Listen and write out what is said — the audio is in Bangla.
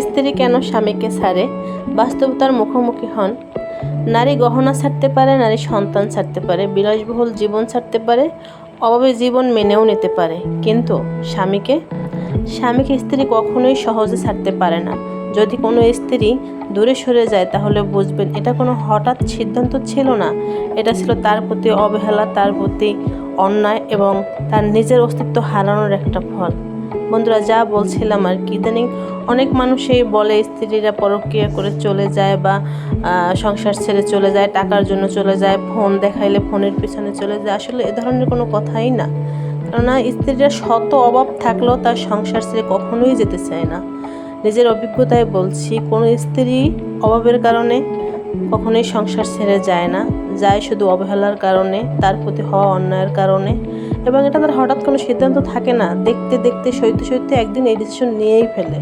স্ত্রী কেন স্বামীকে ছাড়ে, বাস্তবতার মুখোমুখি হন। নারী গহনা ছাড়তে পারে, নারী সন্তান ছাড়তে পারে, বিলাসবহুল জীবন ছাড়তে পারে, অভাবে জীবন মেনেও নিতে পারে, কিন্তু স্বামীকে স্ত্রী কখনোই সহজে ছাড়তে পারে না। যদি কোনো স্ত্রী দূরে সরে যায় তাহলে বুঝবেন এটা কোনো হঠাৎ সিদ্ধান্ত ছিল না, এটা ছিল তার প্রতি অবহেলা, তার প্রতি অন্যায় এবং তার নিজের অস্তিত্ব হারানোর একটা ফল। বন্ধুরা, যা বলছিলাম আর কি, ইদানিং অনেক মানুষই বলে স্ত্রীরা পরকীয়া করে চলে যায় বা সংসার ছেড়ে চলে যায়, টাকার জন্য চলে যায়, ফোন দেখাইলে ফোনের পিছনে চলে যায়। আসলে এ ধরনের কোনো কথাই না, কেননা স্ত্রীরা শত অভাব থাকলেও তার সংসার ছেড়ে কখনোই যেতে চায় না। নিজের অভিজ্ঞতায় বলছি, কোনো স্ত্রী অভাবের কারণে কখনোই সংসার ছেড়ে যায় না, যায় শুধু অবহেলার কারণে, তার প্রতি হওয়া অন্যায়ের কারণে। এবং এটা তার হঠাৎ কোনো সিদ্ধান্ত থাকে না, দেখতে দেখতে সইতে সইতে একদিন এই ডিসিশন নিয়েই ফেলে।